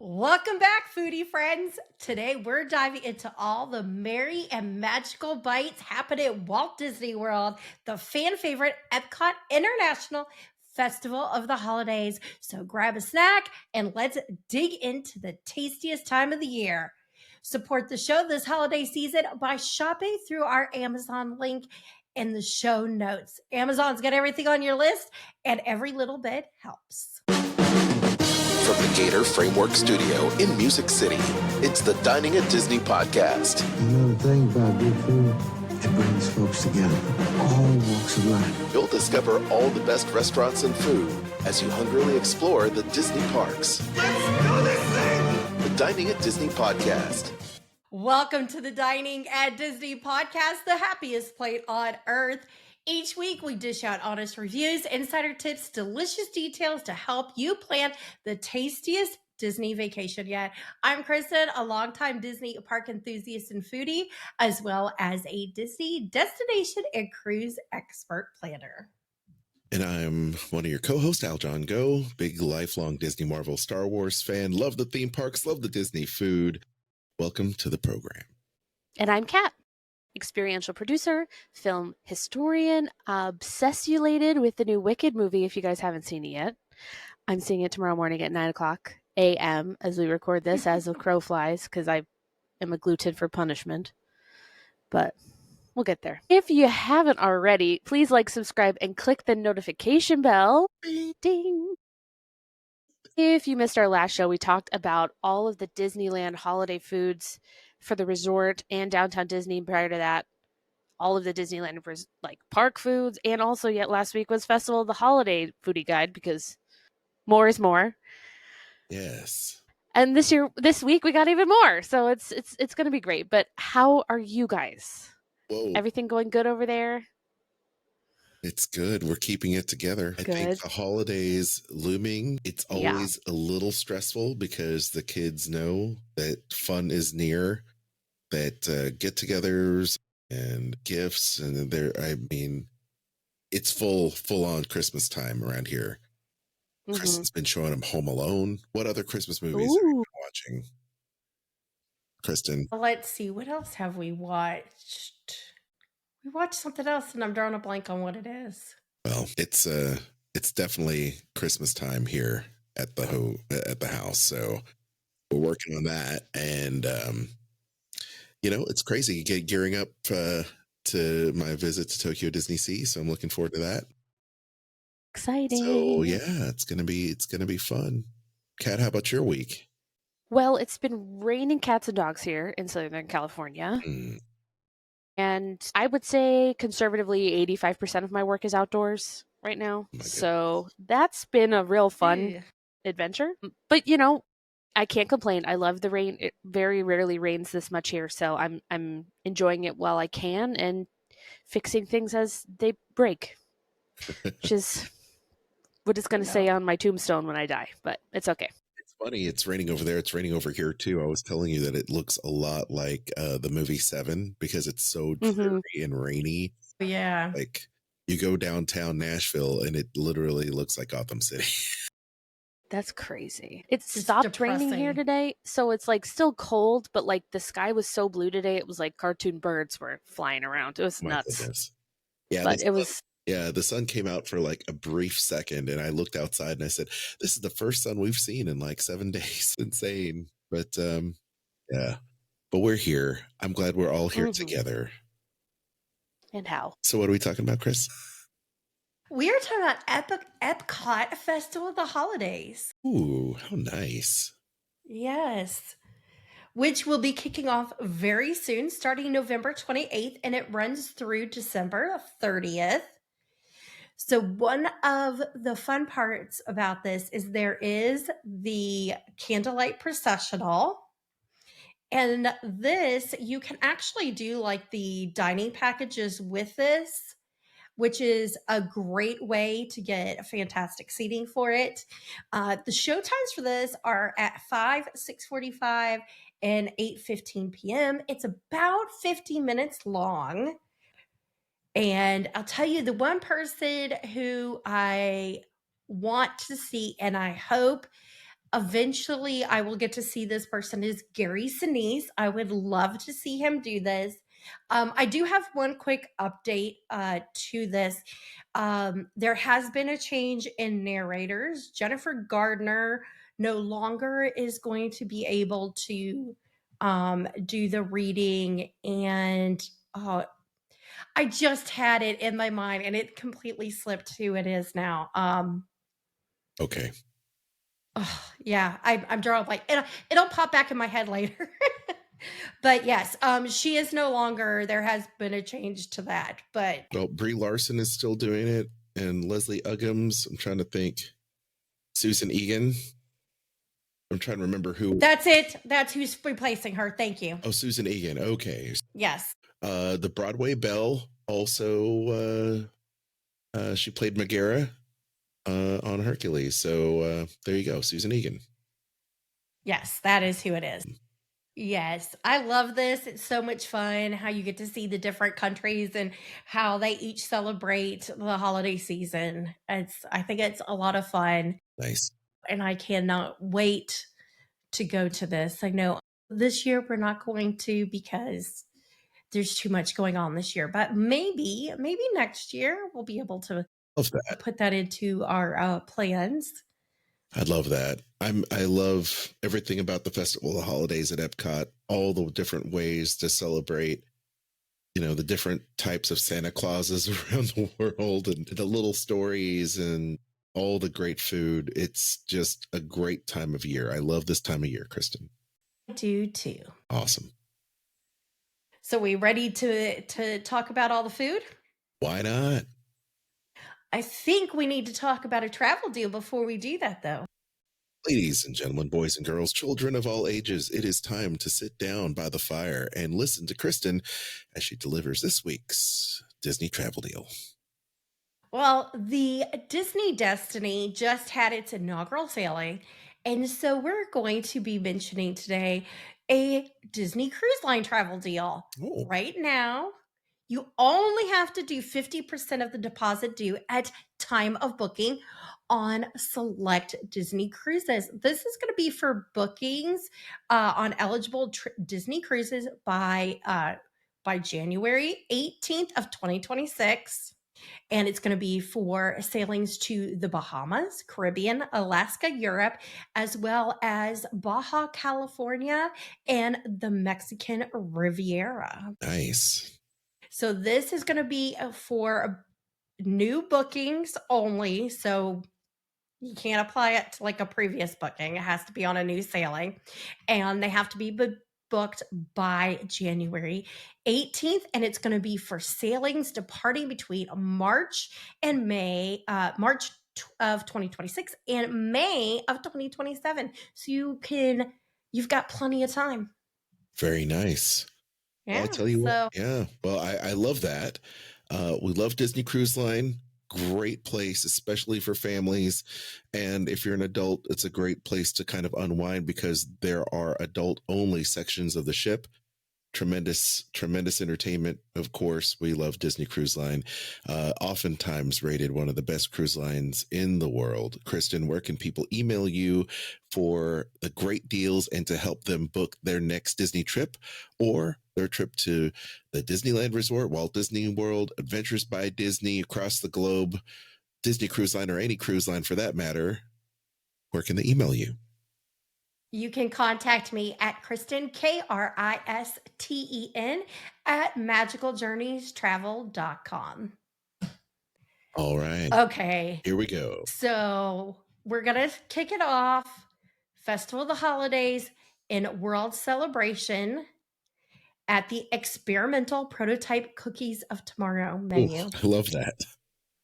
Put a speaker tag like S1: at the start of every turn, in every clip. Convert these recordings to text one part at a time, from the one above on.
S1: Welcome back, foodie friends. Today we're diving into all the merry and magical bites happening at Walt Disney World, the fan favorite Epcot International Festival of the Holidays. So grab a snack and let's dig into the tastiest time of the year. Support the show this holiday season by shopping through our Amazon link in the show notes. Amazon's got everything on your list, and every little bit helps.
S2: From the Gator Framework Studio in Music City, it's the Dining at Disney podcast.
S3: You know the thing about good food? It brings folks together, all walks of life.
S2: You'll discover all the best restaurants and food as you hungrily explore the Disney parks.
S3: Let's do this thing!
S2: The Dining at Disney podcast.
S1: Welcome to the Dining at Disney podcast, the happiest plate on earth. Each week, we dish out honest reviews, insider tips, delicious details to help you plan the tastiest Disney vacation yet. I'm Kristen, a longtime Disney park enthusiast and foodie, as well as a Disney destination and cruise expert planner.
S4: And I'm one of your co-hosts, Al John Go, big lifelong Disney Marvel Star Wars fan, love the theme parks, love the Disney food. Welcome to the program.
S5: And I'm Kat, experiential producer, film historian, obsessulated with the new Wicked movie, if you guys haven't seen it yet. I'm seeing it tomorrow morning at 9 o'clock a.m. as we record this, as the crow flies, because I am a gluten for punishment. But we'll get there. If you haven't already, please like, subscribe, and click the notification bell. Ding! If you missed our last show, we talked about all of the Disneyland holiday foods for the resort and downtown Disney. Prior to that, all of the Disneyland like park foods, and also yet last week was Festival of the Holiday foodie guide, because more is more.
S4: Yes.
S5: And this week we got even more. So it's going to be great. But how are you guys?
S4: Whoa.
S5: Everything going good over there?
S4: It's good. We're keeping it together. I think the holidays looming. It's always a little stressful because the kids know that fun is near, that get-togethers and gifts, and it's full on Christmas time around here. Mm-hmm. Kristen's been showing them Home Alone. What other Christmas movies are you watching, Kristen?
S1: Let's see. What else have we watched? We watched something else, and I'm drawing a blank on what it is.
S4: Well, it's definitely Christmas time here at the house, so we're working on that, and it's crazy. Gearing up to my visit to Tokyo Disney Sea, so I'm looking forward to that.
S5: Exciting.
S4: So yeah, it's gonna be fun. Kat, how about your week?
S5: Well, it's been raining cats and dogs here in Southern California. And I would say conservatively 85% of my work is outdoors right now. So that's been a real fun adventure. But I can't complain. I love the rain. It very rarely rains this much here, so I'm enjoying it while I can and fixing things as they break. Which is what it's going to say on my tombstone when I die, but it's okay.
S4: Funny, it's raining over there. It's raining over here too. I was telling you that it looks a lot like the movie Seven because it's so dreary and rainy.
S1: Yeah,
S4: like you go downtown Nashville and it literally looks like Gotham City.
S5: That's crazy. It stopped raining here today, so it's like still cold, but like the sky was so blue today. It was like cartoon birds were flying around. It was nuts.
S4: Goodness. Yeah,
S5: but it was.
S4: Yeah, the sun came out for like a brief second, and I looked outside and I said, "This is the first sun we've seen in like 7 days." Insane, but yeah. But we're here. I'm glad we're all here together.
S5: And how?
S4: So, what are we talking about, Chris?
S1: We are talking about Epcot Festival of the Holidays.
S4: Ooh, how nice!
S1: Yes, which will be kicking off very soon, starting November 28th, and it runs through December 30th. So one of the fun parts about this is there is the candlelight processional. And this, you can actually do like the dining packages with this, which is a great way to get fantastic seating for it. The show times for this are at 5, 6:45, and 8:15 p.m. It's about 50 minutes long. And I'll tell you, the one person who I want to see, and I hope Eventually, I will get to see this person is Gary Sinise. I would love to see him do this. I do have one quick update to this. There has been a change in narrators. Jennifer Gardner no longer is going to be able to do the reading, and I just had it in my mind and it completely slipped who it is now.
S4: Okay.
S1: Yeah, I'm drawing like it'll pop back in my head later. But yes, she is no longer. There has been a change to that, but
S4: well, Brie Larson is still doing it, and Leslie Uggams. I'm trying to think. Susan Egan. I'm trying to remember who.
S1: That's it. That's who's replacing her. Thank you.
S4: Oh, Susan Egan. Okay.
S1: Yes.
S4: The Broadway Belle also. She played Megara on Hercules. So there you go, Susan Egan.
S1: Yes, that is who it is. Yes, I love this. It's so much fun how you get to see the different countries and how they each celebrate the holiday season. I think it's a lot of fun.
S4: Nice.
S1: And I cannot wait to go to this. I know this year we're not going to because there's too much going on this year, but maybe next year we'll be able to put that into our plans.
S4: I love that. I love everything about the Festival of the Holidays at Epcot, all the different ways to celebrate, the different types of Santa Clauses around the world, and the little stories and all the great food. It's just a great time of year. I love this time of year, Kristen.
S1: I do too.
S4: Awesome.
S1: So we ready to talk about all the food?
S4: Why not?
S1: I think we need to talk about a travel deal before we do that, though.
S4: Ladies and gentlemen, boys and girls, children of all ages, it is time to sit down by the fire and listen to Kristen as she delivers this week's Disney travel deal.
S1: Well, the Disney Destiny just had its inaugural sailing, and so we're going to be mentioning today a Disney Cruise Line travel deal.
S4: Oh.
S1: Right now, you only have to do 50% of the deposit due at time of booking on select Disney cruises. This is going to be for bookings on eligible Disney cruises by January 18th of 2026. And it's going to be for sailings to the Bahamas, Caribbean, Alaska, Europe, as well as Baja California and the Mexican Riviera.
S4: Nice.
S1: So this is going to be for new bookings only. So you can't apply it to like a previous booking. It has to be on a new sailing. And they have to be booked by January 18th. And it's going to be for sailings departing between March and May, March of 2026 and May of 2027. So you've got plenty of time.
S4: Very nice.
S1: Yeah.
S4: Well, I'll tell you what. Yeah. Well, I love that. We love Disney Cruise Line. Great place, especially for families. And if you're an adult, it's a great place to kind of unwind because there are adult only sections of the ship. Tremendous entertainment. Of course, we love Disney Cruise Line. Oftentimes rated one of the best cruise lines in the world. Kristen, where can people email you for the great deals and to help them book their next Disney trip or their trip to the Disneyland Resort, Walt Disney World, Adventures by Disney across the globe, Disney Cruise Line, or any cruise line for that matter? Where can they email you?
S1: You can contact me at Kristen, Kristen, at magicaljourneystravel.com.
S4: All right.
S1: Okay.
S4: Here we go.
S1: So we're going to kick it off. Festival of the Holidays in World Celebration at the Experimental Prototype Cookies of Tomorrow menu.
S4: Ooh, I love that.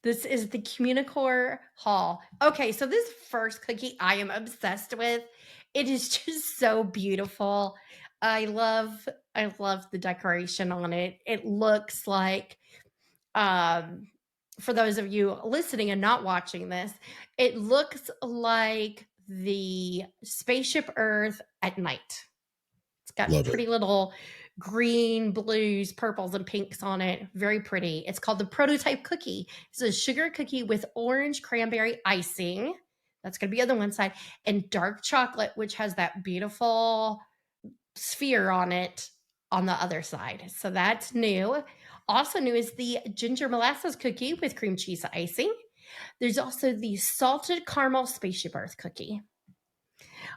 S1: This is the Communicore Hall. Okay, so this first cookie I am obsessed with. It is just so beautiful. I love the decoration on it. It looks like, for those of you listening and not watching this, it looks like the Spaceship Earth at night. It's got pretty little green, blues, purples, and pinks on it. Very pretty. It's called the Prototype Cookie. It's a sugar cookie with orange cranberry icing. That's going to be on the one side. And dark chocolate, which has that beautiful sphere on it on the other side. So that's new. Also new is the ginger molasses cookie with cream cheese icing. There's also the salted caramel spaceship earth cookie.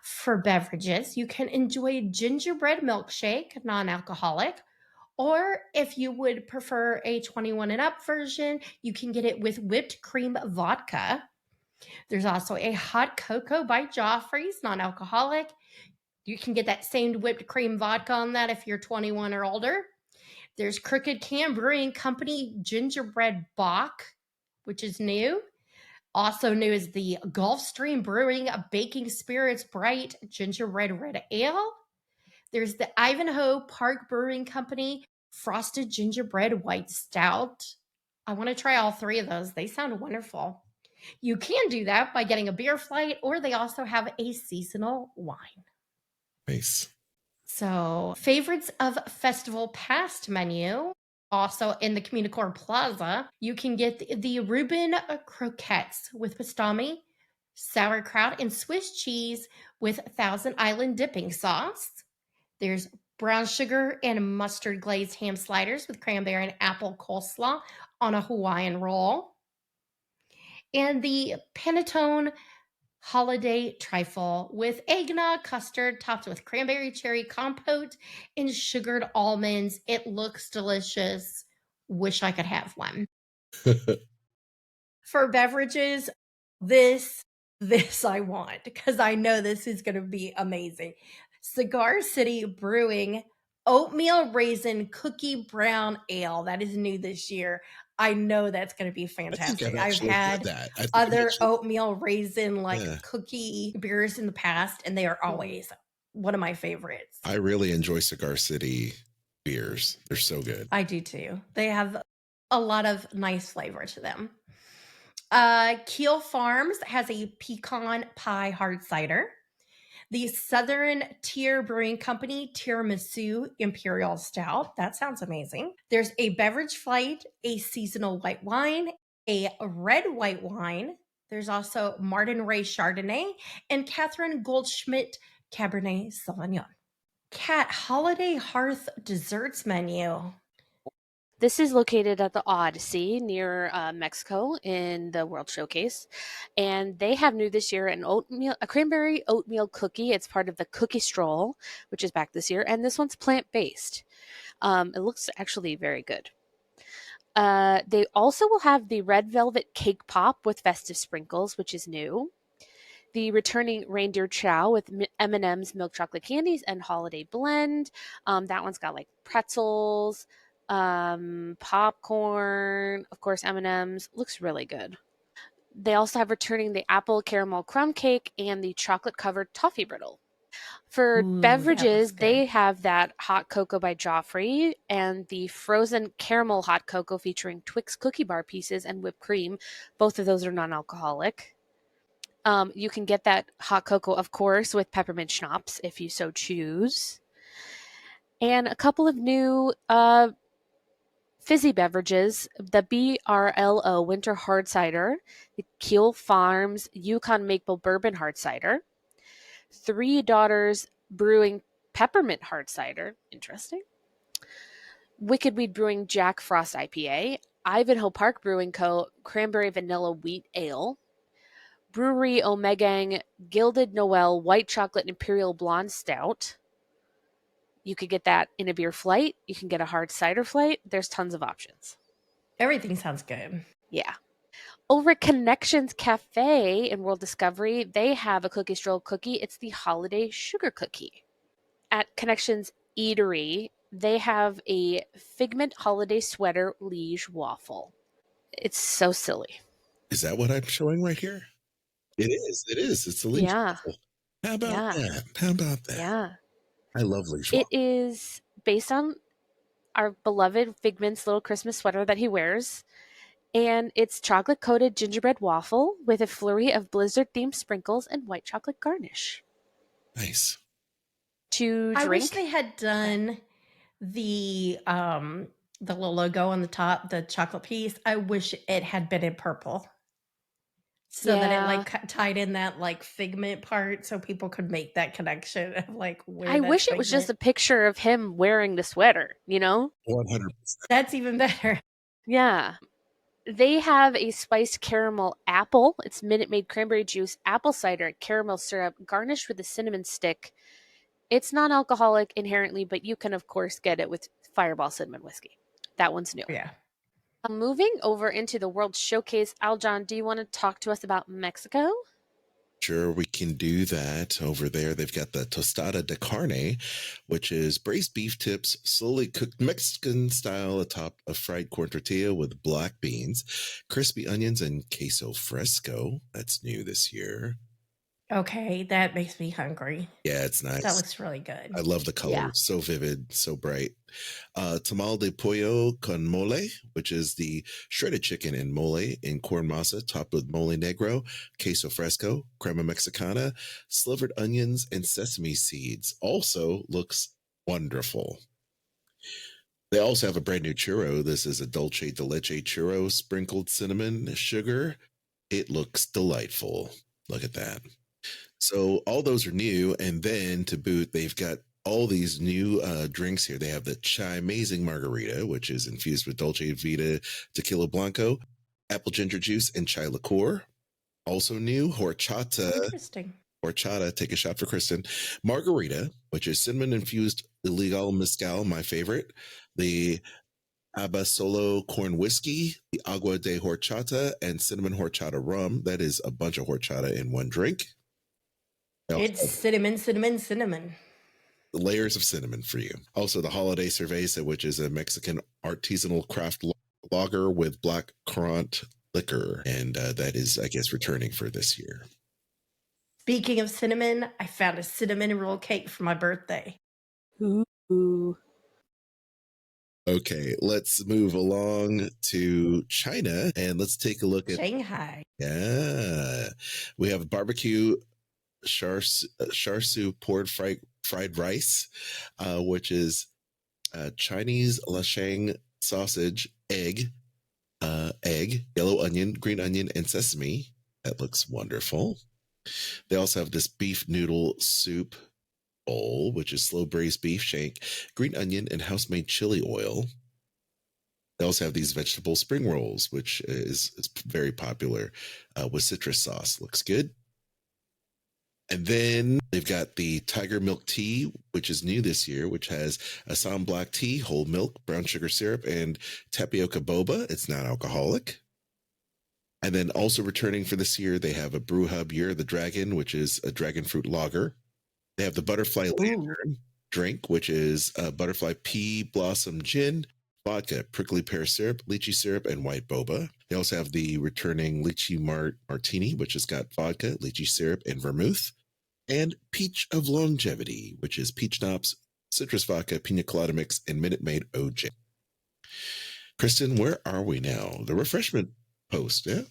S1: For beverages, you can enjoy gingerbread milkshake, non-alcoholic, or if you would prefer a 21 and up version, you can get it with whipped cream vodka. There's also a hot cocoa by Joffrey's, non-alcoholic. You can get that same whipped cream vodka on that if you're 21 or older. There's Crooked Can Brewing Company Gingerbread Bock, which is new. Also new is the Gulfstream Brewing Baking Spirits Bright Gingerbread Red Ale. There's the Ivanhoe Park Brewing Company Frosted Gingerbread White Stout. I want to try all three of those. They sound wonderful. You can do that by getting a beer flight, or they also have a seasonal wine.
S4: Nice.
S1: So, favorites of Festival Past menu. Also in the Communicore Plaza, you can get the Reuben croquettes with pastrami, sauerkraut, and Swiss cheese with Thousand Island dipping sauce. There's brown sugar and mustard glazed ham sliders with cranberry and apple coleslaw on a Hawaiian roll. And the Panettone holiday trifle with eggnog custard topped with cranberry cherry compote and sugared almonds. It looks delicious. Wish I could have one. For beverages, this I want because I know this is going to be amazing. Cigar City Brewing Oatmeal Raisin Cookie Brown Ale. That is new this year. I know that's going to be fantastic. I've had other oatmeal raisin cookie beers in the past, and they are always one of my favorites.
S4: I really enjoy Cigar City beers. They're so good.
S1: I do too. They have a lot of nice flavor to them. Keel Farms has a pecan pie hard cider. The Southern Tier Brewing Company Tiramisu Imperial Stout. That sounds amazing. There's a beverage flight, a seasonal white wine, a red white wine. There's also Martin Ray Chardonnay and Catherine Goldschmidt Cabernet Sauvignon. Cat Holiday Hearth Desserts Menu.
S5: This is located at the Odyssey near Mexico in the World Showcase. And they have new this year a cranberry oatmeal cookie. It's part of the Cookie Stroll, which is back this year. And this one's plant-based. It looks actually very good. They also will have the red velvet cake pop with festive sprinkles, which is new. The returning reindeer chow with M&M's milk chocolate candies and holiday blend. That one's got like pretzels, popcorn, of course M&M's. Looks really good. They also have returning the apple caramel crumb cake and the chocolate covered toffee brittle. For beverages, they have that hot cocoa by Joffrey and the frozen caramel hot cocoa featuring Twix cookie bar pieces and whipped cream. Both of those are non-alcoholic. You can get that hot cocoa, of course, with peppermint schnapps if you so choose. And a couple of new fizzy beverages, the BRLO Winter Hard Cider, the Keel Farms Yukon Maple Bourbon Hard Cider, Three Daughters Brewing Peppermint Hard Cider, interesting, Wicked Weed Brewing Jack Frost IPA, Ivanhoe Park Brewing Co. Cranberry Vanilla Wheat Ale, Brewery Omegang Gilded Noel White Chocolate Imperial Blonde Stout. You could get that in a beer flight. You can get a hard cider flight. There's tons of options.
S1: Everything sounds good.
S5: Yeah. Over at Connections Cafe in World Discovery, they have a cookie stroll cookie. It's the Holiday Sugar Cookie. At Connections Eatery, they have a Figment Holiday Sweater Liege Waffle. It's so silly.
S4: Is that what I'm showing right here? It is. It is. It's a Liege waffle. How about that? How about that?
S5: Yeah.
S4: I love Liege
S5: waffle. It
S4: waffle.
S5: is based on our beloved Figment's little Christmas sweater that he wears. And it's chocolate-coated gingerbread waffle with a flurry of blizzard-themed sprinkles and white chocolate garnish.
S4: Nice.
S5: To drink.
S1: I wish they had done the little logo on the top, the chocolate piece. I wish it had been in purple. So that it like tied in that like figment part so people could make that connection of like where
S5: I wish it was just a picture of him wearing the sweater,
S4: 100%.
S1: That's even better.
S5: Yeah. They have a spiced caramel apple. It's Minute Maid cranberry juice, apple cider, caramel syrup, garnished with a cinnamon stick. It's non-alcoholic inherently, but you can, of course, get it with Fireball Cinnamon Whiskey. That one's new.
S1: Yeah.
S5: Moving over into the World Showcase, Aljon, do you want to talk to us about Mexico?
S4: Sure, we can do that. Over there, they've got the tostada de carne, which is braised beef tips, slowly cooked Mexican style atop a fried corn tortilla with black beans, crispy onions, and queso fresco. That's new this year.
S1: Okay, that makes me hungry.
S4: Yeah, it's nice.
S1: That looks really good.
S4: I love the color. Yeah. So vivid, so bright. Tamal de pollo con mole, which is the shredded chicken and mole in corn masa topped with mole negro, queso fresco, crema mexicana, slivered onions, and sesame seeds. Also looks wonderful. They also have a brand new churro. This is a dulce de leche churro, sprinkled cinnamon sugar. It looks delightful. Look at that. So all those are new. And then to boot, they've got all these new drinks here. They have the Chai Amazing Margarita, which is infused with Dolce Vita Tequila Blanco, apple ginger juice, and chai liqueur. Also new, horchata.
S1: Interesting.
S4: Horchata, take a shot for Kristen. Margarita, which is cinnamon-infused illegal mezcal, my favorite. The Abasolo corn whiskey, the Agua de Horchata, and cinnamon horchata rum. That is a bunch of horchata in one drink.
S1: It's cinnamon.
S4: Layers of cinnamon for you. Also, the Holiday Cerveza, which is a Mexican artisanal craft lager with black currant liquor. And that is, I guess, returning for this year.
S1: Speaking of cinnamon, I found a cinnamon roll cake for my birthday.
S5: Ooh.
S4: Okay, let's move along to China and let's take a look at
S1: Shanghai.
S4: Yeah. We have barbecue char siu poured fried rice, which is Chinese lashang sausage, egg, yellow onion, green onion, and sesame. That looks wonderful. They also have this beef noodle soup bowl, which is slow braised beef shank, green onion, and house-made chili oil. They also have these vegetable spring rolls, which is very popular with citrus sauce. Looks good. And then they've got the tiger milk tea, which is new this year, which has Assam black tea, whole milk, brown sugar syrup, and tapioca boba. It's not alcoholic. And then also returning for this year, they have a Brew Hub Year of the Dragon, which is a dragon fruit lager. They have the Butterfly Lantern drink, which is butterfly pea blossom gin, vodka, prickly pear syrup, lychee syrup, and white boba. They also have the returning lychee martini, which has got vodka, lychee syrup, and vermouth. And Peach of Longevity, which is peach schnapps, citrus vodka, pina colada mix, and Minute Maid OJ. Kristen, where are we now? The refreshment post, yeah?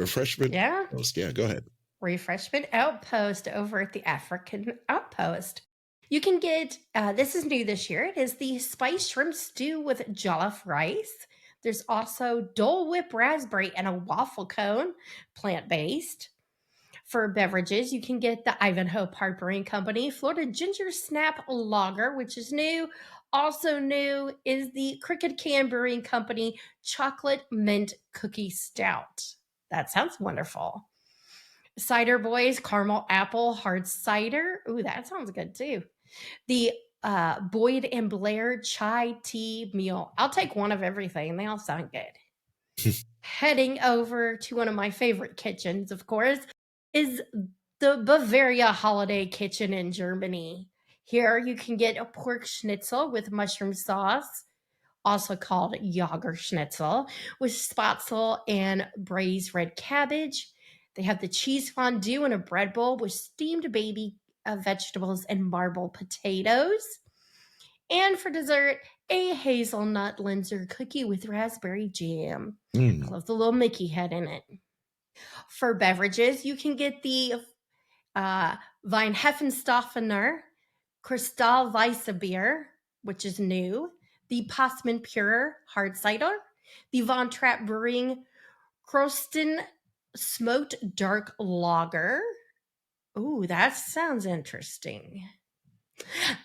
S4: Refreshment post, yeah, go ahead.
S1: Refreshment outpost over at the African Outpost. You can get, this is new this year, it is the spiced shrimp stew with jollof rice. There's also Dole Whip raspberry and a waffle cone, plant-based. For beverages, you can get the Ivanhoe Park Brewing Company Florida Ginger Snap Lager, which is new. Also new is the Cricket Can Brewing Company Chocolate Mint Cookie Stout. That sounds wonderful. Cider Boys Caramel Apple Hard Cider. Ooh, that sounds good too. The Boyd and Blair Chai Tea Meal. I'll take one of everything. They all sound good. Heading over to one of my favorite kitchens, of course, is the Bavaria Holiday Kitchen in Germany. Here you can get a pork schnitzel with mushroom sauce, also called Jager Schnitzel, with spatzel and braised red cabbage. They have the cheese fondue in a bread bowl with steamed baby vegetables and marble potatoes. And for dessert, a hazelnut Linzer cookie with raspberry jam. I love the little Mickey head in it. For beverages, you can get the Weinhefenstoffener Crystal Weisse beer, which is new, the Passmann Pure hard cider, the Von Trapp Brewing Krosten smoked dark lager. Ooh, that sounds interesting.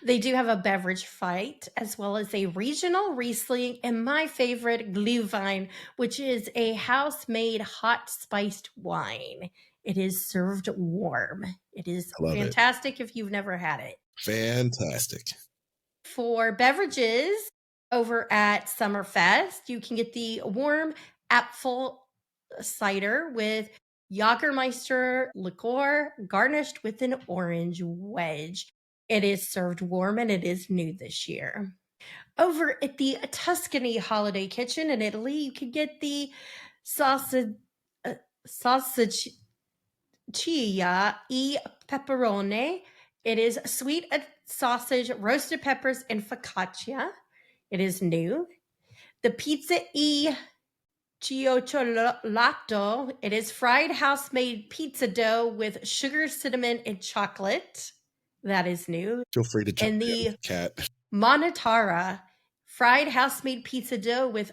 S1: They do have a beverage fight as well as a regional Riesling and my favorite Glühwein, which is a house-made hot spiced wine. It is served warm. It is
S4: I love
S1: fantastic if you've never had it.
S4: Fantastic.
S1: For beverages over at Summerfest, you can get the warm apfel cider with Jagermeister liqueur garnished with an orange wedge. It is served warm and it is new this year. Over at the Tuscany Holiday Kitchen in Italy, you can get the sausage e pepperone. It is sweet sausage, roasted peppers, and focaccia. It is new. The pizza e Giocholato. It is fried house-made pizza dough with sugar, cinnamon, and chocolate. That is new.
S4: Feel free to jump
S1: And
S4: in,
S1: the
S4: Kat.
S1: Monotara, fried house-made pizza dough with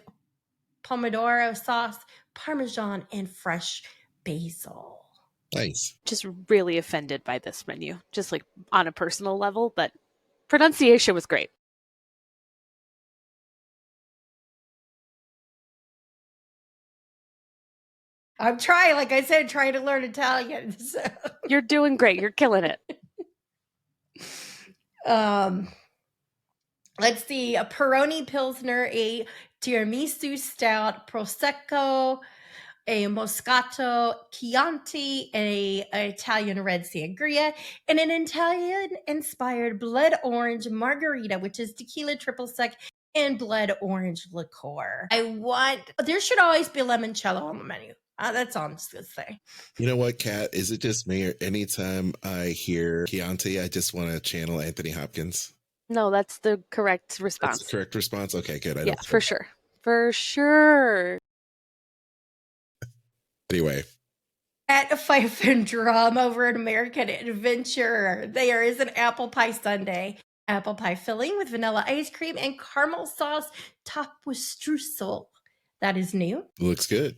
S1: pomodoro sauce, parmesan, and fresh basil.
S4: Nice.
S5: Just really offended by this menu, just like on a personal level, but pronunciation was great.
S1: I'm trying, like I said, trying to learn Italian. So.
S5: You're doing great. You're killing it.
S1: Let's see. A Peroni Pilsner, a Tiramisu Stout, Prosecco, a Moscato Chianti, a Italian Red Sangria, and an Italian-inspired blood orange margarita, which is tequila triple sec and blood orange liqueur. There should always be limoncello on the menu. That's all I'm just going to say.
S4: You know what, Kat? Is it just me, or anytime I hear Chianti, I just want to channel Anthony Hopkins?
S5: No, that's the correct response.
S4: That's the correct response? Okay, good.
S5: Yeah, for sure. For sure.
S4: Anyway.
S1: At a Fife and Drum over at American Adventure, there is an apple pie sundae. Apple pie filling with vanilla ice cream and caramel sauce topped with streusel. That is new.
S4: Looks good.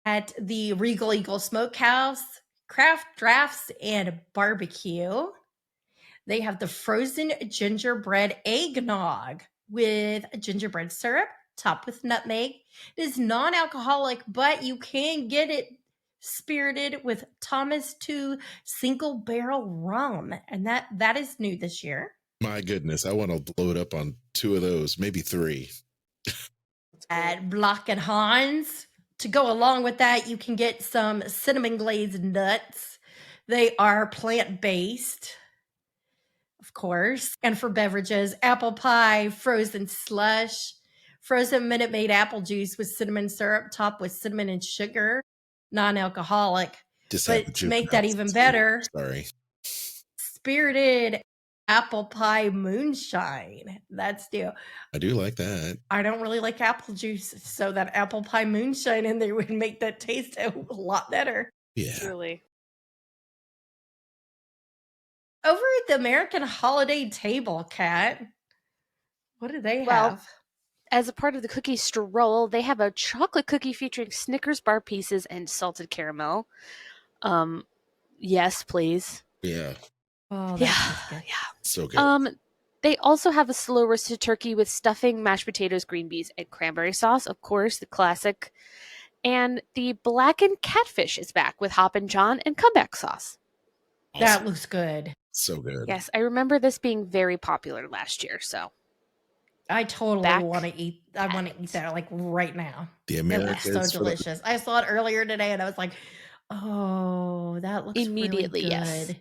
S1: At the Regal Eagle Smokehouse, craft drafts and barbecue, they have the frozen gingerbread eggnog with gingerbread syrup topped with nutmeg. It is non-alcoholic, but you can get it spirited with Thomas II single barrel rum, and that is new this year.
S4: My goodness, I want to load up on 2 of those, maybe 3.
S1: At Block and Hans, to go along with that, you can get some cinnamon glazed nuts. They are plant-based, of course. And for beverages, apple pie, frozen slush, frozen Minute Maid apple juice with cinnamon syrup topped with cinnamon and sugar, non-alcoholic. But to make that even better, spirited apple pie moonshine. That's new.
S4: I do like that.
S1: I don't really like apple juice, so that apple pie moonshine in there would make that taste a lot better.
S4: Yeah.
S5: Really.
S1: Over at the American Holiday Table, Kat, what do they have?
S5: As a part of the cookie stroll, they have a chocolate cookie featuring Snickers bar pieces and salted caramel. Yes, please.
S4: Yeah.
S1: Oh,
S5: that's
S1: good.
S5: Yeah.
S4: So good.
S5: They also have a slow roasted turkey with stuffing, mashed potatoes, green beans, and cranberry sauce. Of course, the classic. And the blackened catfish is back with Hoppin' John and comeback sauce.
S1: Awesome. That looks good.
S4: So good.
S5: Yes, I remember this being very popular last year, so.
S1: I totally want to eat. I want to eat that like right now.
S4: The Americans.
S1: It looks so delicious. I saw it earlier today and I was like, oh, that looks
S5: immediately
S1: really good.
S5: Yes.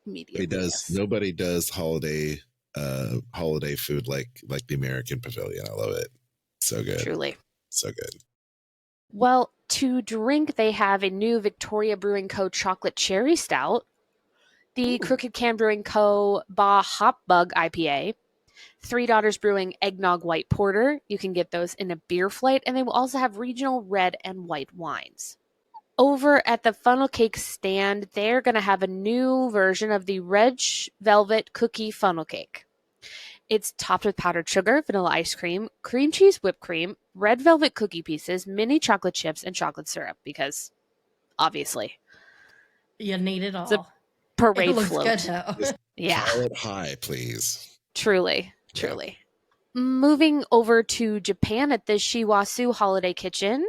S5: Immediately.
S4: Nobody does holiday food like the American Pavilion. I love it. So good.
S5: Truly.
S4: So good.
S5: Well, to drink, they have a new Victoria Brewing Co. chocolate cherry stout, the Crooked Can Brewing Co. Bah Hop Bug IPA, Three Daughters Brewing Eggnog White Porter. You can get those in a beer flight, and they will also have regional red and white wines. Over at the funnel cake stand, they're going to have a new version of the Red Velvet Cookie Funnel Cake. It's topped with powdered sugar, vanilla ice cream, cream cheese whipped cream, red velvet cookie pieces, mini chocolate chips, and chocolate syrup, because obviously.
S1: You need it all.
S5: It's a parade
S1: it looks
S5: float.
S1: good though.
S5: Yeah.
S4: Call it high, please.
S5: Truly. Moving over to Japan at the Shiwasu Holiday Kitchen,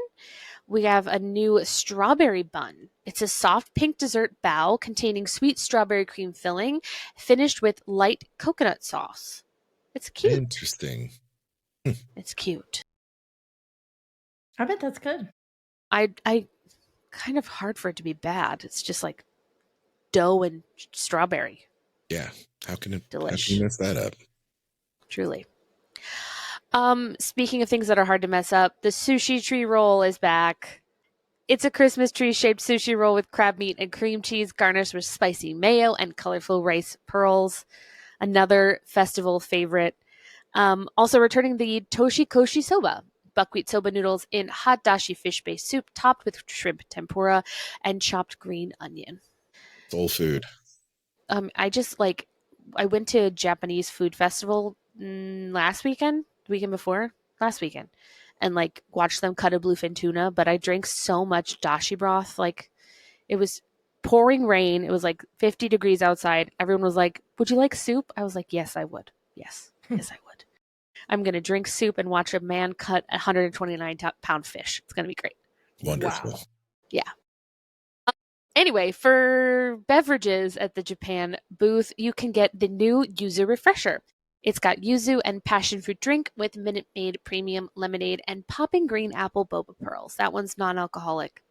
S5: we have a new strawberry bun. It's a soft pink dessert bao containing sweet strawberry cream filling, finished with light coconut sauce. It's cute.
S4: Interesting.
S5: It's cute.
S1: I bet that's good.
S5: I kind of hard for it to be bad. It's just like dough and strawberry.
S4: Yeah. How can
S5: Delish.
S4: you mess that up?
S5: Truly. Speaking of things that are hard to mess up, the sushi tree roll is back. It's a Christmas tree shaped sushi roll with crab meat and cream cheese garnished with spicy mayo and colorful rice pearls. Another festival favorite. Also returning the toshikoshi soba, buckwheat soba noodles in hot dashi fish-based soup topped with shrimp tempura and chopped green onion.
S4: Soul food.
S5: I went to a Japanese food festival last weekend, and like watched them cut a bluefin tuna, but I drank so much dashi broth. Like, it was pouring rain. It was like 50 degrees outside. Everyone was like, "Would you like soup?" I was like, "Yes, I would. Yes, I would." I'm going to drink soup and watch a man cut a 129-pound fish. It's going to be great.
S4: Wonderful.
S1: Wow.
S5: Yeah. Anyway, for beverages at the Japan booth, you can get the new Yuzu Refresher. It's got yuzu and passion fruit drink with Minute Maid premium lemonade and popping green apple boba pearls. That one's non-alcoholic.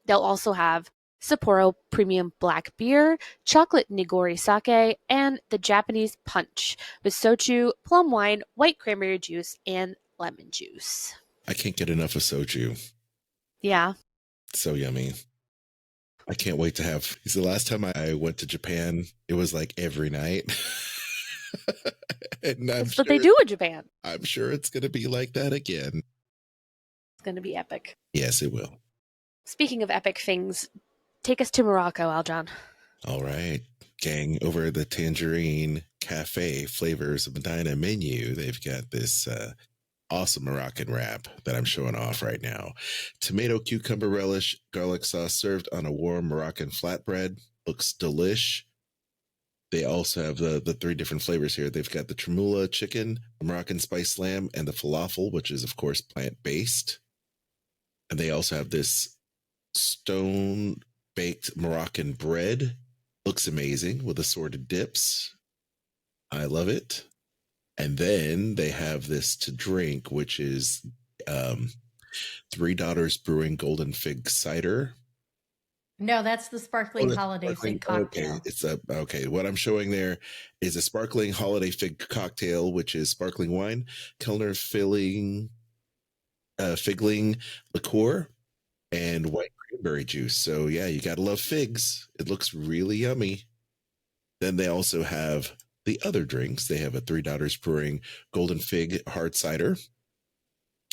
S5: They'll also have Sapporo premium black beer, chocolate nigori sake, and the Japanese punch with soju, plum wine, white cranberry juice, and lemon juice.
S4: I can't get enough of soju.
S5: Yeah.
S4: It's so yummy. I can't wait to have. Because the last time I went to Japan, it was like every night. And
S5: That's what they do in Japan.
S4: I'm sure it's going to be like that again.
S5: It's going to be epic.
S4: Yes, it will.
S5: Speaking of epic things, take us to Morocco, Aljon.
S4: All right, gang. Over the Tangerine Cafe Flavors of Medina menu, they've got this awesome Moroccan wrap that I'm showing off right now. Tomato, cucumber relish, garlic sauce served on a warm Moroccan flatbread. Looks delish. They also have the three different flavors here. They've got the tremula chicken, the Moroccan spice lamb, and the falafel, which is, of course, plant-based. And they also have this stone-baked Moroccan bread. Looks amazing with assorted dips. I love it. And then they have this to drink, which is Three Daughters Brewing Golden Fig Cider.
S1: No, that's the sparkling holiday fig cocktail.
S4: Okay. What I'm showing there is a sparkling holiday fig cocktail, which is sparkling wine, Kellner figling liqueur, and white cranberry juice. So yeah, you gotta love figs. It looks really yummy. Then they also have the other drinks. They have a Three Daughters Brewing Golden Fig Hard Cider.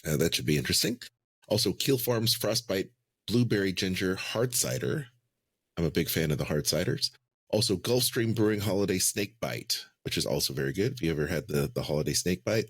S4: That should be interesting. Also, Keel Farms Frostbite Blueberry Ginger Hard Cider. I'm a big fan of the hard ciders. Also, Gulfstream Brewing Holiday Snake Bite, which is also very good. If you ever had the holiday snake bite,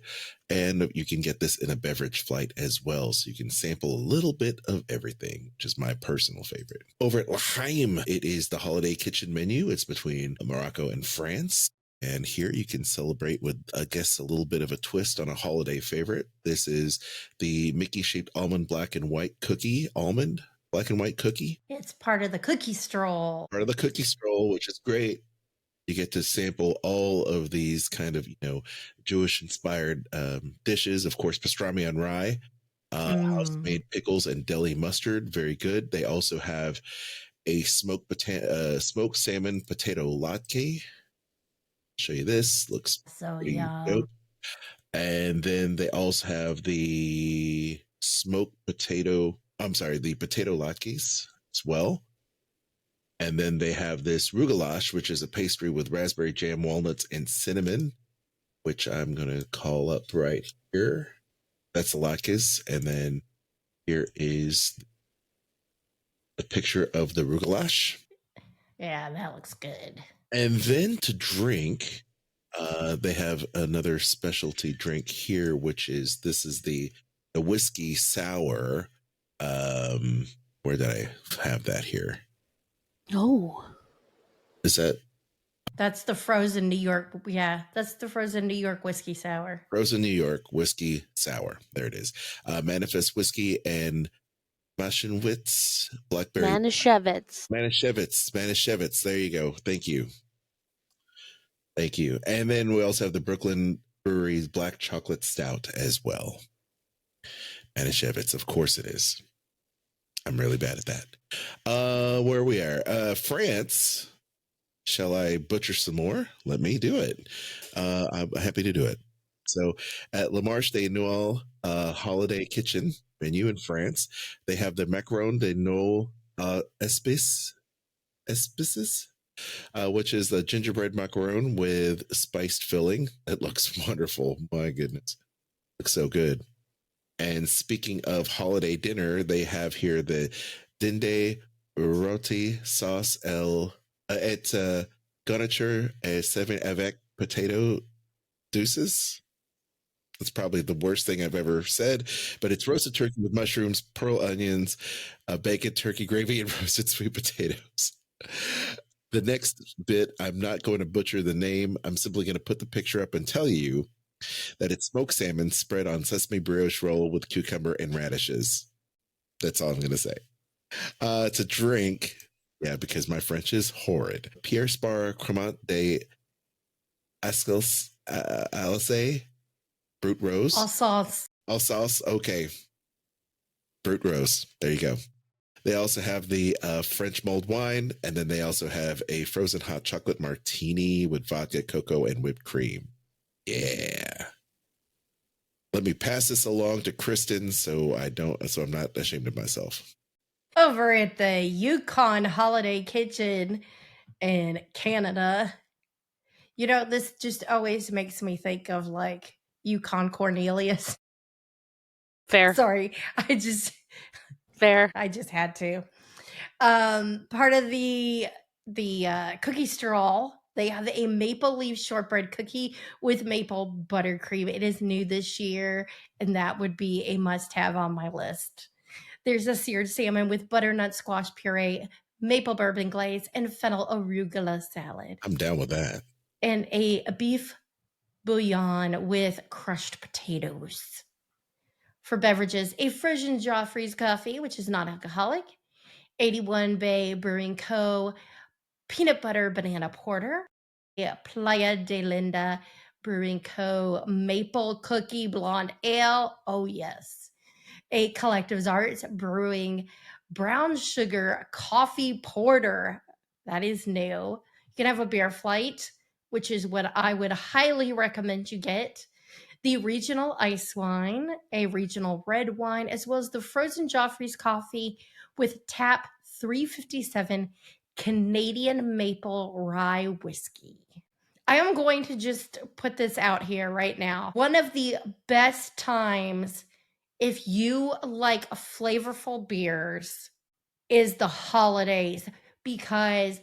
S4: and you can get this in a beverage flight as well. So you can sample a little bit of everything, which is my personal favorite. Over at L'Haim, it is the holiday kitchen menu. It's between Morocco and France. And here you can celebrate with, I guess, a little bit of a twist on a holiday favorite. This is the Mickey-shaped almond black and white cookie. Almond black and white cookie.
S1: It's part of the cookie stroll.
S4: Part of the cookie stroll, which is great. You get to sample all of these kind of, Jewish-inspired dishes. Of course, pastrami on rye, house-made pickles, and deli mustard. Very good. They also have a smoked salmon potato latke. Show you this. Looks
S1: so
S4: pretty
S1: yum.
S4: dope. And then they also have the potato latkes as well. And then they have this rougalash, which is a pastry with raspberry jam, walnuts, and cinnamon, which I'm going to call up right here. That's the latkes. And then here is a picture of the rougalash.
S1: Yeah, that looks good.
S4: And then to drink, they have another specialty drink here, which is the whiskey sour Where did I have that here?
S5: Oh.
S4: Is that?
S1: That's the frozen New York. Yeah, that's the frozen New York whiskey sour.
S4: Frozen New York whiskey sour. There it is. Manifest whiskey and Maschenwitz blackberry. Manischewitz. There you go. Thank you. And then we also have the Brooklyn Brewery's black chocolate stout as well. Manischewitz, of course it is. I'm really bad at that. Where we are, France. Shall I butcher some more? Let me do it. I'm happy to do it. So at La Marche de Noël Holiday Kitchen menu in France, they have the macaron de Noël Espices, which is the gingerbread macaron with spiced filling. It looks wonderful. My goodness. Looks so good. And speaking of holiday dinner, they have here the dinde roti sauce et garniture seven avec potato deuces. That's probably the worst thing I've ever said, but it's roasted turkey with mushrooms, pearl onions, bacon, turkey gravy, and roasted sweet potatoes. The next bit, I'm not going to butcher the name. I'm simply going to put the picture up and tell you that it's smoked salmon spread on sesame brioche roll with cucumber and radishes. That's all I'm going to say. It's a drink. Yeah, because my French is horrid. Pierre Spar Cremant de Ascals Alice Brute Rose.
S1: All sauce.
S4: Okay. Brute Rose. There you go. They also have the French mulled wine, and then they also have a frozen hot chocolate martini with vodka, cocoa, and whipped cream. Yeah. Let me pass this along to Kristen so I'm not ashamed of myself.
S1: Over at the Yukon Holiday Kitchen in Canada. You know, this just always makes me think of like Yukon Cornelius.
S5: Fair.
S1: Sorry,
S5: Fair.
S1: I just had to. Part of the cookie straw, they have a maple leaf shortbread cookie with maple buttercream. It is new this year, and that would be a must-have on my list. There's a seared salmon with butternut squash puree, maple bourbon glaze, and fennel arugula salad.
S4: I'm down with that.
S1: And a beef bouillon with crushed potatoes. For beverages, a frozen Joffrey's coffee, which is non-alcoholic, 81 Bay Brewing Co. peanut butter banana porter, a Playa de Linda Brewing Co. maple cookie blonde ale. Oh yes. A Collectives Arts Brewing brown sugar coffee porter. That is new. You can have a beer flight, which is what I would highly recommend you get. The regional ice wine, a regional red wine, as well as the frozen Joffrey's coffee with tap 357 Canadian maple rye whiskey. I am going to just put this out here right now. One of the best times, if you like flavorful beers, is the holidays, because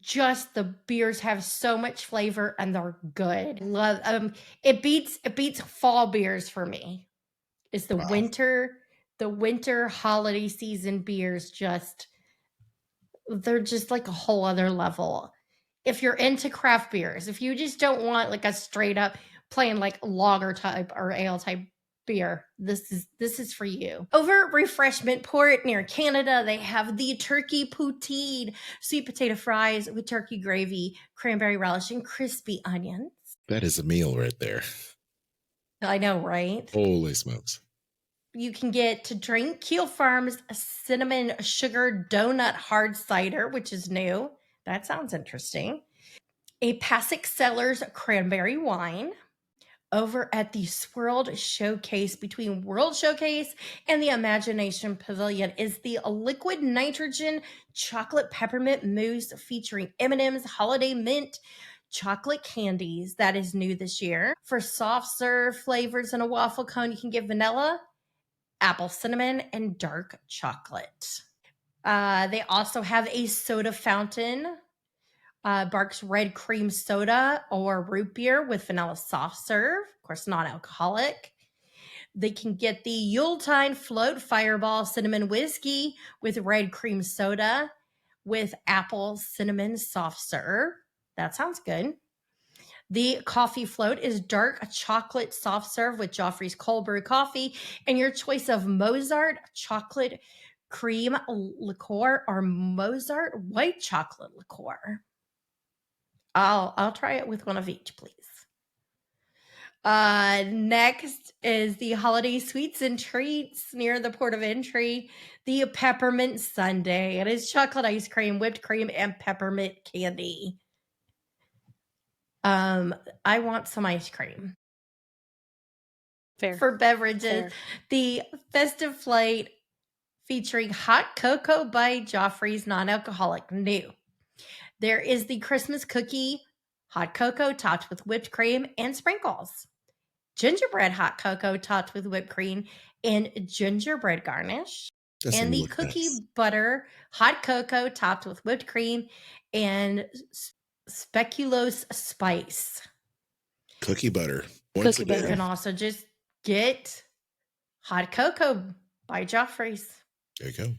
S1: just the beers have so much flavor and they're good. Love it beats fall beers for me. It's the winter holiday season beers, they're just like a whole other level. If you're into craft beers, if you just don't want like a straight up plain like lager type or ale type beer, this is for you. Over at Refreshment Port near Canada, they have the turkey poutine, sweet potato fries with turkey gravy, cranberry relish, and crispy onions.
S4: That is a meal right there.
S1: I know, right?
S4: Holy smokes.
S1: You can get to drink Keel Farms cinnamon sugar donut hard cider, which is new. That sounds interesting. A Passaic Cellars cranberry wine. Over at the Swirled Showcase between World Showcase and the Imagination Pavilion is the liquid nitrogen chocolate peppermint mousse featuring M&M's holiday mint chocolate candies. That is new this year. For soft serve flavors in a waffle cone, you can get vanilla, apple cinnamon, and dark chocolate. They also have a soda fountain, Barks Red Cream Soda or root beer with vanilla soft serve, of course, non-alcoholic. They can get the Yuletide Float Fireball Cinnamon Whiskey with red cream soda with apple cinnamon soft serve. That sounds good. The coffee float is dark chocolate soft serve with Joffrey's cold brew coffee and your choice of Mozart chocolate cream liqueur or Mozart white chocolate liqueur. I'll try it with one of each, please. Next is the holiday sweets and treats near the port of entry. The peppermint sundae. It is chocolate ice cream, whipped cream, and peppermint candy. I want some ice cream.
S5: Fair.
S1: For beverages,
S5: Fair.
S1: the festive flight featuring hot cocoa by Joffrey's non-alcoholic new. There is the Christmas cookie hot cocoa topped with whipped cream and sprinkles. Gingerbread hot cocoa topped with whipped cream and gingerbread garnish. And the cookie butter hot cocoa topped with whipped cream and speculoos spice.
S4: Cookie butter.
S1: Once again. You can also just get hot cocoa by Joffrey's.
S4: There you go.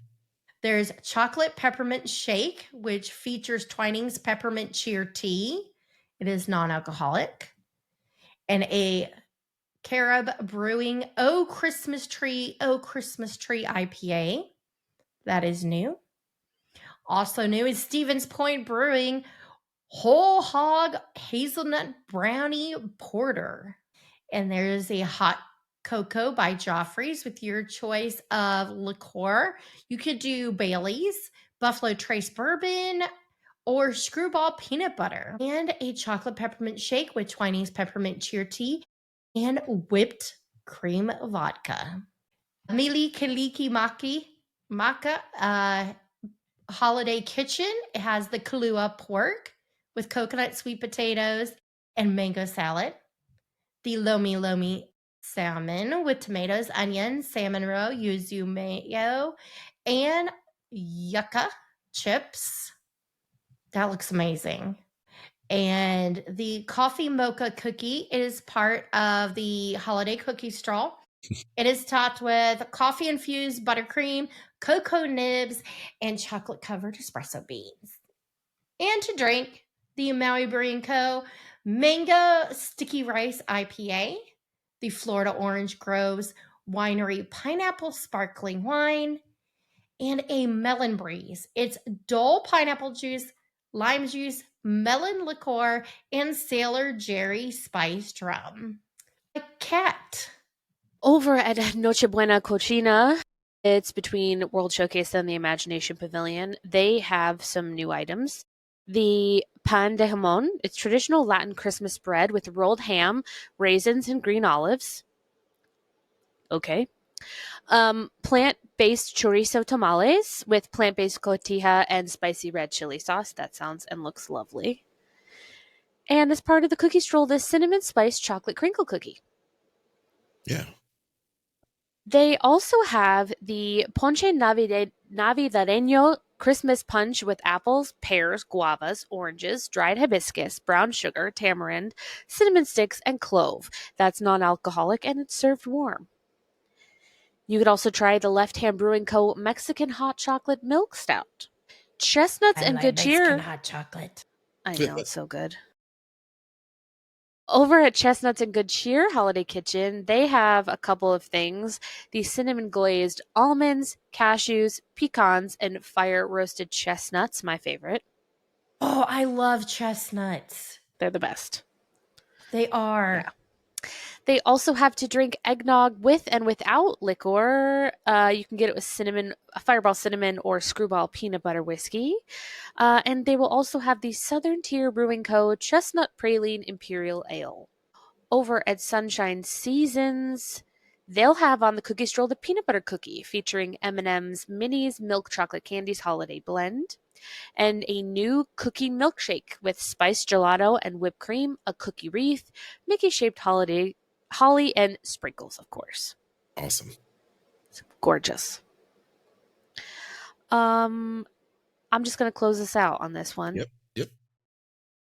S1: There's chocolate peppermint shake, which features Twinings peppermint cheer tea. It is non-alcoholic. And a Carob Brewing Oh Christmas Tree IPA. That is new. Also new is Stevens Point Brewing Whole Hog Hazelnut Brownie Porter. And there's a hot cocoa by Joffrey's with your choice of liqueur. You could do Bailey's, Buffalo Trace Bourbon, or Screwball Peanut Butter. And a chocolate peppermint shake with Twinings peppermint cheer tea and whipped cream vodka. Mili Kaliki Maka Holiday Kitchen. It has the Kahlua pork with coconut sweet potatoes and mango salad. The Lomi Lomi salmon with tomatoes, onions, salmon roe, yuzu mayo, and yucca chips. That looks amazing. And the coffee mocha cookie is part of the holiday cookie straw. It is topped with coffee infused buttercream, cocoa nibs, and chocolate covered espresso beans. And to drink, the Maui Brewing Co. Mango Sticky Rice IPA, the Florida Orange Groves Winery Pineapple Sparkling Wine, and a Melon Breeze. It's dull pineapple juice, lime juice, melon liqueur, and Sailor Jerry spiced rum. A cat.
S5: Over at Nochebuena Cochina, it's between World Showcase and the Imagination Pavilion. They have some new items. The pan de jamon, it's traditional Latin Christmas bread with rolled ham, raisins, and green olives. Okay. Plant-based chorizo tamales with plant-based cotija and spicy red chili sauce. That sounds and looks lovely. And as part of the cookie stroll, this cinnamon spice chocolate crinkle cookie.
S4: Yeah.
S5: They also have the Ponche Navideño Christmas punch with apples, pears, guavas, oranges, dried hibiscus, brown sugar, tamarind, cinnamon sticks, and clove. That's non-alcoholic and it's served warm. You could also try the Left Hand Brewing Co. Mexican Hot Chocolate Milk Stout. Chestnuts and good cheer.
S1: Mexican hot chocolate.
S5: I know, it's so good. Over at Chestnuts and Good Cheer Holiday Kitchen, they have a couple of things. The cinnamon glazed almonds, cashews, pecans, and fire roasted chestnuts, my favorite.
S1: Oh, I love chestnuts.
S5: They're the best.
S1: They are.
S5: Yeah. They also have to drink eggnog with and without liquor. You can get it with cinnamon, Fireball cinnamon, or Screwball peanut butter whiskey. And they will also have the Southern Tier Brewing Co. Chestnut Praline Imperial Ale. Over at Sunshine Seasons, they'll have on the cookie stroll the peanut butter cookie featuring M&M's Minis Milk Chocolate Candies Holiday Blend, and a new cookie milkshake with spiced gelato and whipped cream, a cookie wreath, Mickey-shaped holly, and sprinkles, of course.
S4: Awesome.
S5: It's gorgeous. I'm just going to close this out on this one.
S4: Yep.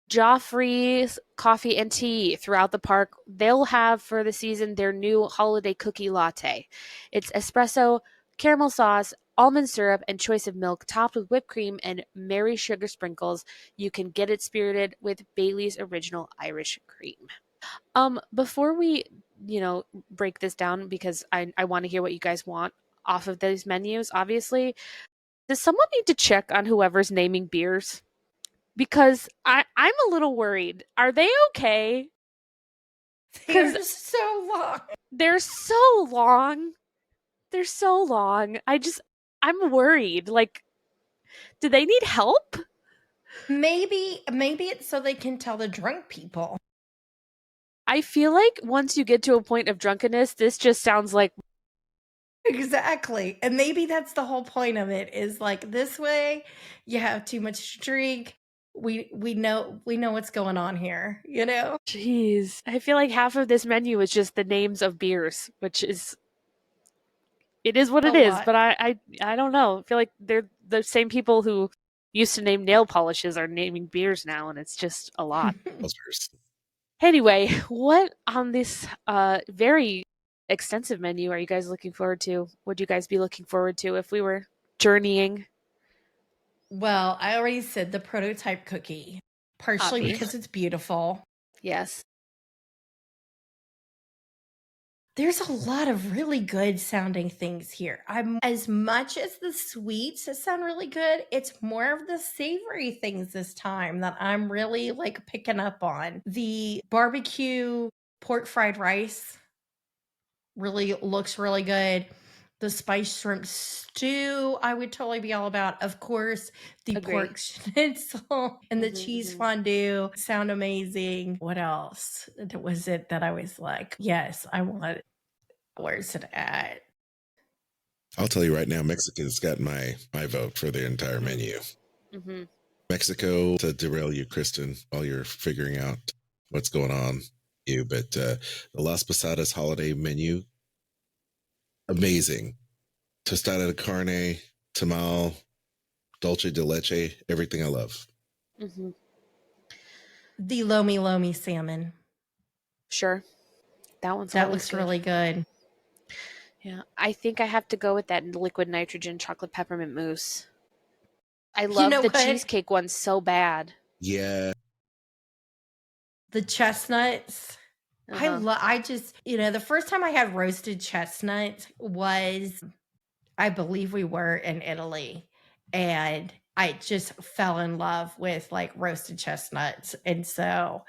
S5: Joffrey's Coffee and Tea throughout the park. They'll have for the season their new holiday cookie latte. It's espresso, caramel sauce, almond syrup, and choice of milk topped with whipped cream and Mary sugar sprinkles. You can get it spirited with Bailey's Original Irish Cream. Before we, break this down, because I want to hear what you guys want off of these menus, obviously, does someone need to check on whoever's naming beers? Because I'm a little worried. Are they okay?
S1: They're so long.
S5: They're so long. They're so long. I'm worried. Like, do they need help?
S1: Maybe it's so they can tell the drunk people.
S5: I feel like once you get to a point of drunkenness, this just sounds like
S1: exactly. And maybe that's the whole point of it, is like, this way you have too much to drink. We know what's going on here, you know?
S5: Jeez. I feel like half of this menu is just the names of beers, which is it is what it is, but I don't know. I feel like they're the same people who used to name nail polishes are naming beers now, and it's just a lot. Anyway, what on this very extensive menu are you guys looking forward to? Would you guys be looking forward to if we were journeying?
S1: Well, I already said the prototype cookie, partially because it's beautiful.
S5: Yes.
S1: There's a lot of really good sounding things here. As much as the sweets sound really good, it's more of the savory things this time that I'm really like picking up on. The barbecue pork fried rice really looks really good. The spiced shrimp stew, I would totally be all about. Of course, the pork schnitzel and the cheese fondue sound amazing. What else was it that I was like, yes, I want? Where's it at?
S4: I'll tell you right now, Mexican's got my vote for the entire menu.
S5: Mm-hmm.
S4: Mexico, to derail you, Kristen, while you're figuring out what's going on, but the Las Posadas holiday menu, amazing. Tostada de carne, tamal, dulce de leche, everything I love.
S5: Mm-hmm.
S1: The lomi lomi salmon.
S5: Sure. That
S1: looks really good.
S5: Yeah. I think I have to go with that liquid nitrogen chocolate peppermint mousse. I love the cheesecake one so bad.
S4: Yeah.
S1: The chestnuts. I just, the first time I had roasted chestnuts was, I believe we were in Italy, and I just fell in love with like roasted chestnuts. And so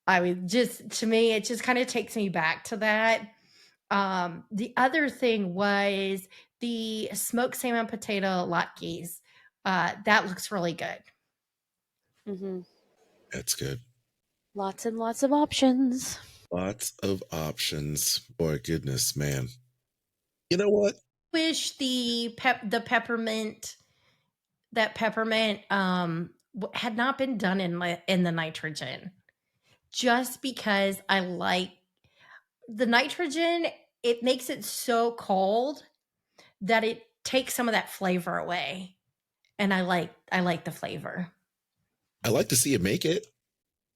S1: to me, it just kind of takes me back to that. The other thing was the smoked salmon potato latkes. That looks really good.
S5: Mm-hmm.
S4: That's good.
S5: Lots and lots of options.
S4: Lots of options. Boy, goodness, man. You know what?
S1: Wish the peppermint had not been done in the nitrogen, just because I like the nitrogen. It makes it so cold that it takes some of that flavor away, and I like the flavor.
S4: I like to see it make it.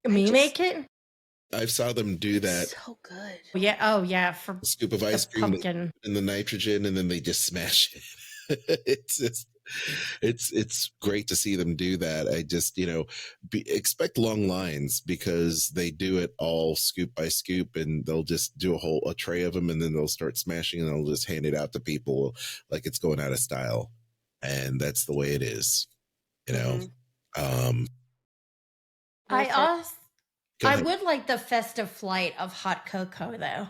S1: Make it.
S4: I saw them do that.
S5: So good.
S1: Yeah. Oh yeah. For
S4: a scoop of ice cream
S1: pumpkin
S4: and the nitrogen, and then they just smash it. It's great to see them do that. I just, expect long lines, because they do it all scoop by scoop, and they'll just do a tray of them, and then they'll start smashing, and they'll just hand it out to people like it's going out of style. And that's the way it is,
S1: I would like the festive flight of hot cocoa though.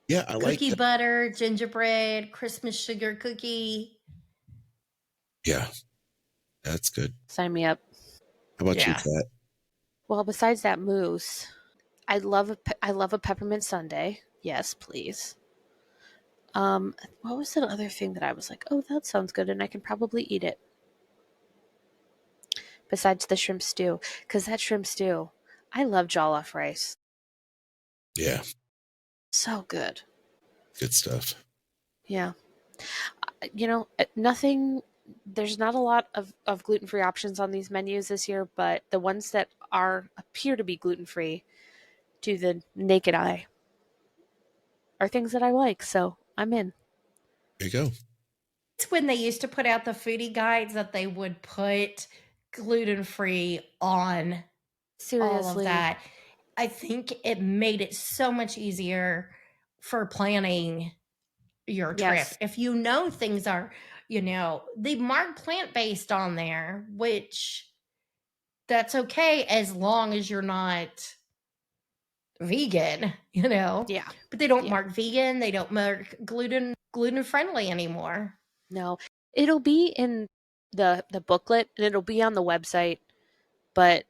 S4: Yeah, I like
S1: cookie butter, gingerbread, Christmas sugar cookie.
S4: Yeah, that's good.
S5: Sign me up.
S4: How about you, Kat?
S5: Well, besides that mousse, I love a peppermint sundae. Yes, please. What was the other thing that I was like, oh, that sounds good, and I can probably eat it? Besides the shrimp stew, because that shrimp stew, I love jollof rice.
S4: Yeah.
S5: So good.
S4: Good stuff.
S5: Yeah. Nothing there's not a lot of gluten-free options on these menus this year, but the ones that appear to be gluten-free to the naked eye are things that I like, so I'm in.
S4: There you go.
S1: It's when they used to put out the foodie guides that they would put gluten-free on all of
S5: Seriously.
S1: that. I think it made it so much easier for planning your trip.
S5: Yes.
S1: If you know things are, they mark plant-based on there, which that's okay as long as you're not vegan,
S5: Yeah.
S1: But they don't
S5: Yeah.
S1: mark vegan, they don't mark gluten friendly anymore.
S5: No. It'll be in the booklet and it'll be on the website, but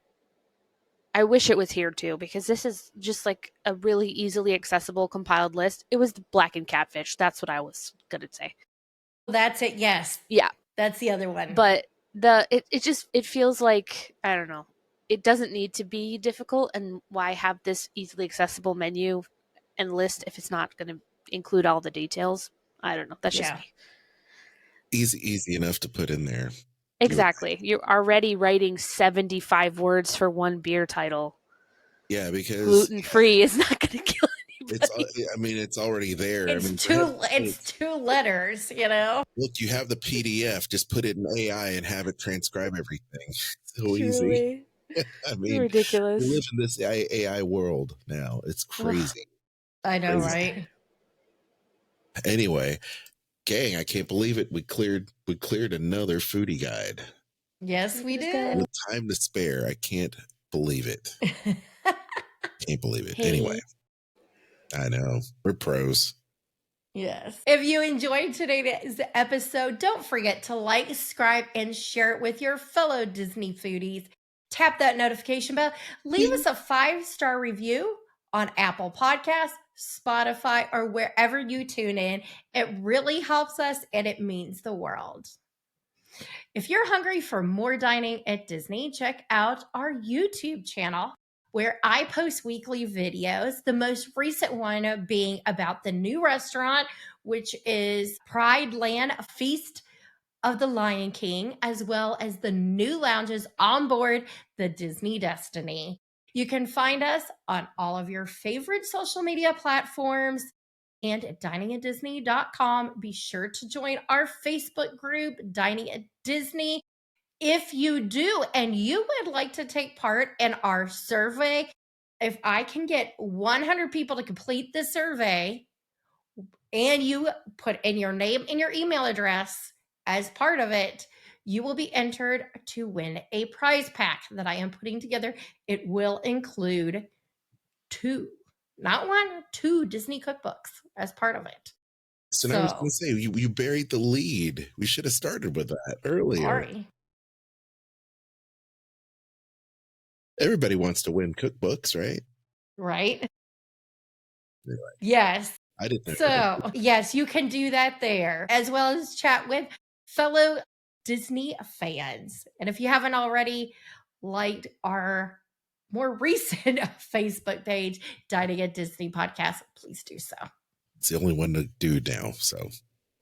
S5: I wish it was here too, because this is just like a really easily accessible compiled list. It was the blackened catfish. That's what I was gonna say.
S1: That's it. Yes.
S5: Yeah.
S1: That's the other one.
S5: But it feels like, I don't know, it doesn't need to be difficult, and why have this easily accessible menu and list if it's not going to include all the details? I don't know. That's just me.
S4: Easy enough to put in there.
S5: Exactly. You're already writing 75 words for one beer title.
S4: Yeah, because
S5: gluten-free is not going to kill anybody.
S4: It's already there.
S1: It's two letters,
S4: Look, you have the PDF. Just put it in AI and have it transcribe everything. So
S5: Truly.
S4: Easy.
S5: Ridiculous.
S4: We live in this AI world now. It's crazy.
S1: I know, right?
S4: Anyway, gang, I can't believe it. We cleared another foodie guide.
S1: Yes, we did.
S4: With time to spare. I can't believe it. Can't believe it.
S5: Hey.
S4: Anyway, I know. We're pros.
S1: Yes. If you enjoyed today's episode, don't forget to like, subscribe, and share it with your fellow Disney foodies. Tap that notification bell. Leave us a 5-star review on Apple Podcasts, Spotify, or wherever you tune in. It really helps us and it means the world. If you're hungry for more dining at Disney, check out our YouTube channel, where I post weekly videos, the most recent one being about the new restaurant, which is Pride Land Feast of the Lion King, as well as the new lounges on board the Disney Destiny. You can find us on all of your favorite social media platforms and at diningatdisney.com. Be sure to join our Facebook group, Dining at Disney. If you do and you would like to take part in our survey, if I can get 100 people to complete the survey and you put in your name and your email address as part of it, you will be entered to win a prize pack that I am putting together. It will include 2 Disney cookbooks as part of it.
S4: So now I was going to say, you buried the lead. We should have started with that earlier.
S1: Sorry.
S4: Everybody wants to win cookbooks, right?
S1: Right.
S4: Anyway.
S1: Yes.
S4: I didn't know.
S1: So, yes, you can do that there, as well as chat with fellow Disney fans. And if you haven't already liked our more recent Facebook page, Dining at Disney Podcast, please do so.
S4: It's the only one to do now, so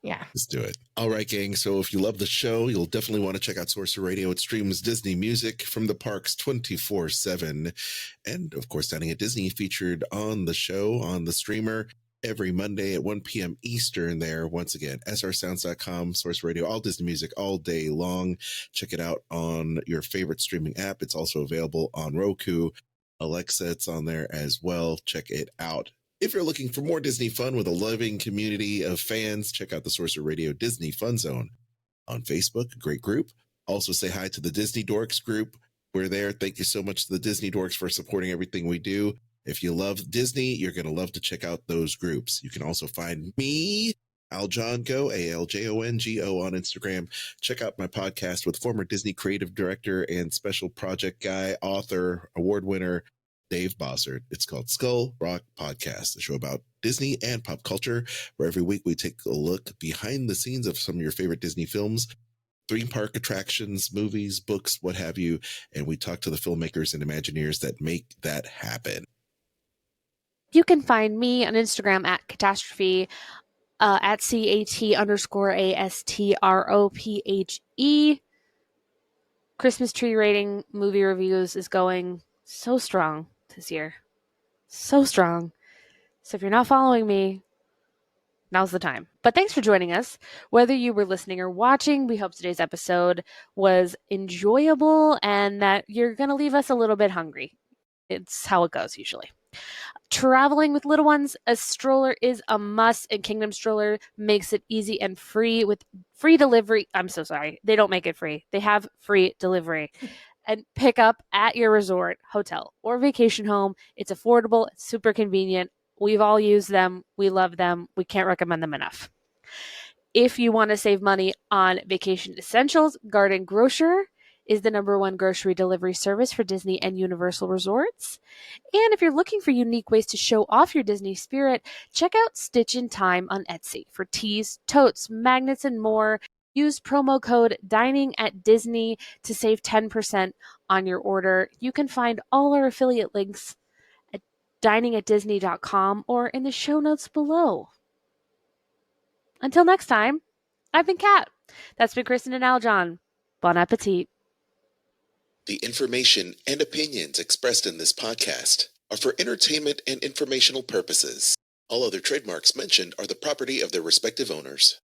S1: yeah,
S4: let's do it. All right, gang. So if you love the show, you'll definitely want to check out Sorcerer Radio. It streams Disney music from the parks 24/7. And of course, Dining at Disney featured on the show, on the streamer, every Monday at 1 p.m. Eastern there. Once again, srsounds.com, Sorcerer Radio, all Disney music all day long. Check it out on your favorite streaming app. It's also available on Roku. Alexa, it's on there as well. Check it out. If you're looking for more Disney fun with a loving community of fans, check out the Sorcerer Radio Disney Fun Zone on Facebook, a great group. Also say hi to the Disney Dorks group. We're there. Thank you so much to the Disney Dorks for supporting everything we do. If you love Disney, you're going to love to check out those groups. You can also find me, Aljongo, ALJONGO on Instagram. Check out my podcast with former Disney creative director and special project guy, author, award winner, Dave Bossert. It's called Skull Rock Podcast, a show about Disney and pop culture, where every week we take a look behind the scenes of some of your favorite Disney films, theme park attractions, movies, books, what have you, and we talk to the filmmakers and Imagineers that make that happen.
S5: You can find me on Instagram at Catastrophe. at CAT_ASTROPHE. Christmas tree rating movie reviews is going so strong this year. So strong. So if you're not following me, now's the time. But thanks for joining us. Whether you were listening or watching, we hope today's episode was enjoyable and that you're going to leave us a little bit hungry. It's how it goes usually. Traveling with little ones, a stroller is a must, and Kingdom Stroller makes it easy and free with free delivery. I'm so sorry. They don't make it free. They have free delivery and pick up at your resort, hotel, or vacation home. It's affordable. It's super convenient. We've all used them. We love them. We can't recommend them enough. If you want to save money on vacation essentials, Garden Grocer is the #1 grocery delivery service for Disney and Universal resorts. And if you're looking for unique ways to show off your Disney spirit, check out Stitch in Time on Etsy for tees, totes, magnets, and more. Use promo code Dining at Disney to save 10% on your order. You can find all our affiliate links at diningatdisney.com or in the show notes below. Until next time, I've been Kat. That's been Kristen and Aljon. Bon appetit.
S2: The information and opinions expressed in this podcast are for entertainment and informational purposes. All other trademarks mentioned are the property of their respective owners.